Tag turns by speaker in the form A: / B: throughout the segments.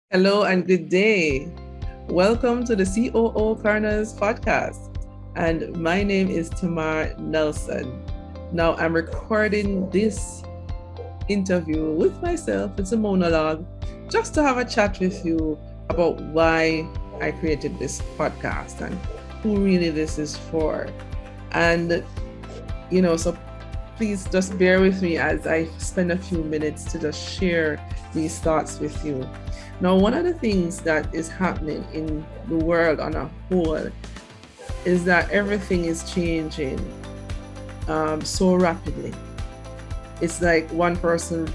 A: Hello and good day. Welcome to the COO Corners podcast. And my name is Tamar Nelson. Now I'm recording this interview with myself. It's a monologue just to have a chat with you about why I created this podcast and who really this is for. And, so please just bear with me as I spend a few minutes to just share these thoughts with you. Now, one of the things that is happening in the world on a whole is that everything is changing so rapidly. It's like one person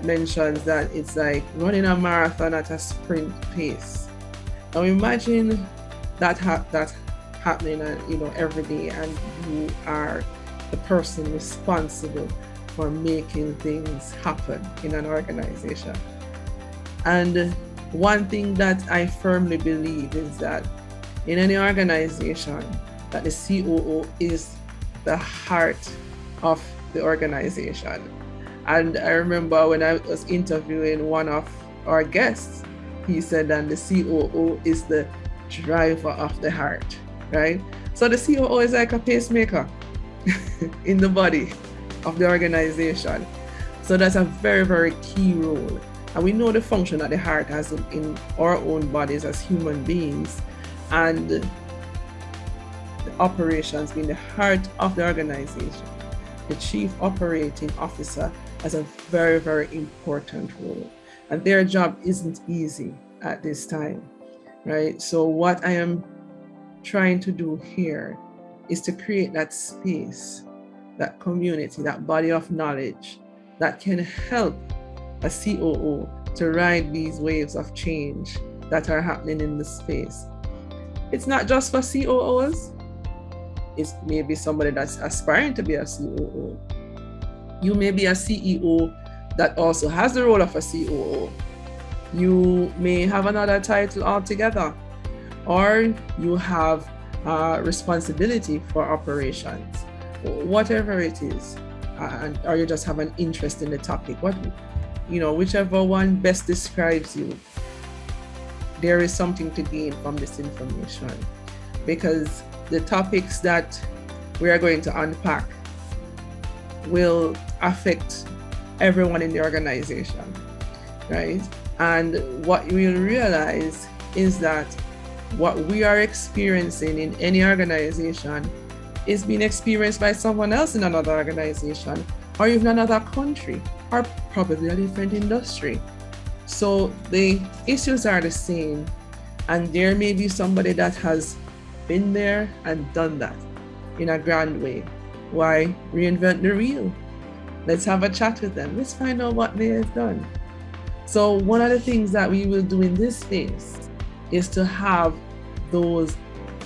A: mentions that it's like running a marathon at a sprint pace. Now, imagine that happening, every day, and you are the person responsible for making things happen in an organization. And one thing that I firmly believe is that in any organization, that the COO is the heart of the organization. And I remember when I was interviewing one of our guests, he said that the COO is the driver of the heart, right? So the COO is like a pacemaker in the body of the organization. So that's a very, very key role. And we know the function that the heart has in our own bodies as human beings, and the operations being the heart of the organization. The chief operating officer has a very, very important role. And their job isn't easy at this time, right? So what I am trying to do here is to create that space, that community, that body of knowledge that can help a COO to ride these waves of change that are happening in the space. It's not just for COOs. It's maybe somebody that's aspiring to be a COO. You may be a CEO that also has the role of a COO. You may have another title altogether, or you have responsibility for operations, whatever it is, or you just have an interest in the topic. Whichever one best describes you, there is something to gain from this information, because the topics that we are going to unpack will affect everyone in the organization, right? And what we'll realize is that what we are experiencing in any organization is being experienced by someone else in another organization, or even another country, or probably a different industry. So the issues are the same, and there may be somebody that has been there and done that in a grand way. Why reinvent the wheel? Let's have a chat with them. Let's find out what they have done. So one of the things that we will do in this space is to have those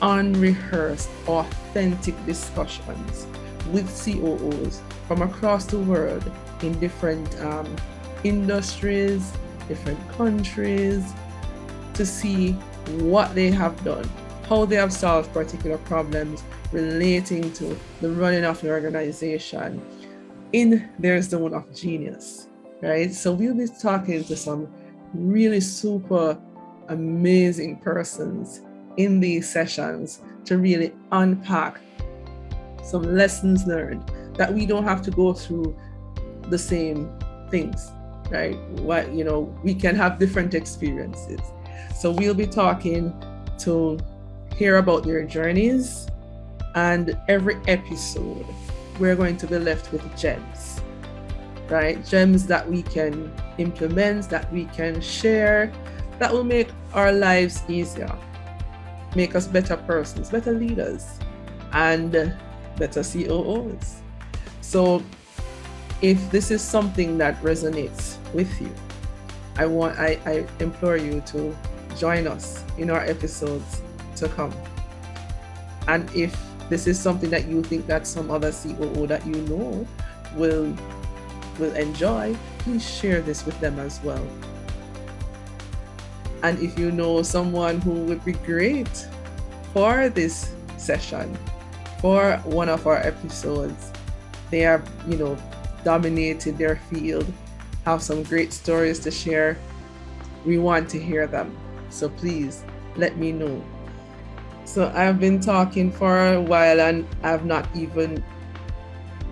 A: unrehearsed, authentic discussions with COOs from across the world in different industries, different countries, to see what they have done, how they have solved particular problems relating to the running of the organization in their zone of genius, right? So we'll be talking to some really super amazing persons in these sessions to really unpack some lessons learned, that we don't have to go through the same things, right? We can have different experiences. So we'll be talking to hear about their journeys, and every episode we're going to be left with gems, right? Gems that we can implement, that we can share, that will make our lives easier, make us better persons, better leaders, and better COOs. So if this is something that resonates with you, I implore you to join us in our episodes to come. And if this is something that you think that some other COO that you know will enjoy, please share this with them as well. And if you know someone who would be great for this session, for one of our episodes, they have, dominated their field, have some great stories to share, We want to hear them. So please let me know. So I've been talking for a while and I've not even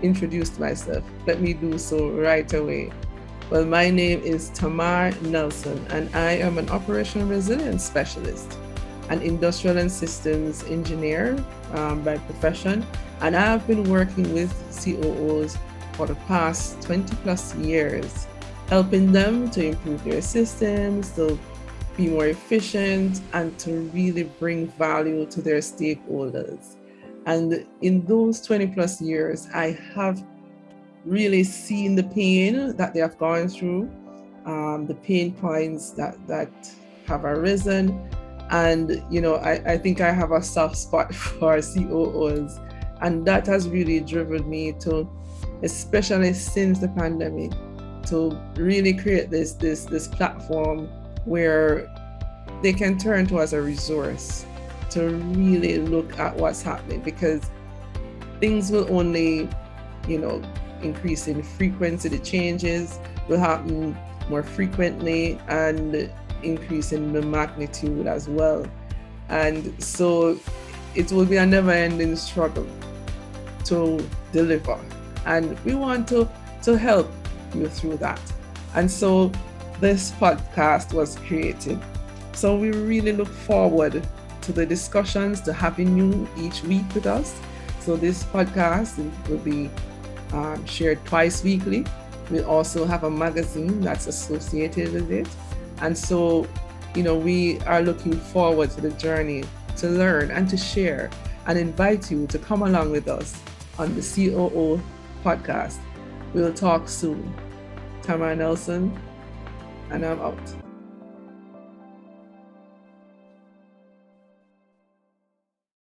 A: introduced myself. Let me do so right away. Well, my name is Tamar Nelson, and I am an operational resilience specialist, an industrial and systems engineer by profession, and I've been working with COOs for the past 20 plus years, helping them to improve their systems, to be more efficient, and to really bring value to their stakeholders. And in those 20 plus years, I have really seen the pain that they have gone through, the pain points that have arisen. And, I think I have a soft spot for COOs. And that has really driven me to, especially since the pandemic, to really create this platform where they can turn to as a resource to really look at what's happening, because things will only, increase in frequency. The changes will happen more frequently and increase in the magnitude as well. And so it will be a never-ending struggle to deliver. And we want to help you through that. And so this podcast was created. So we really look forward to the discussions, to having you each week with us. So this podcast will be shared twice weekly. We also have a magazine that's associated with it. And so, we are looking forward to the journey to learn and to share, and invite you to come along with us on the COO podcast. We'll talk soon. Tamara Nelson, and I'm out.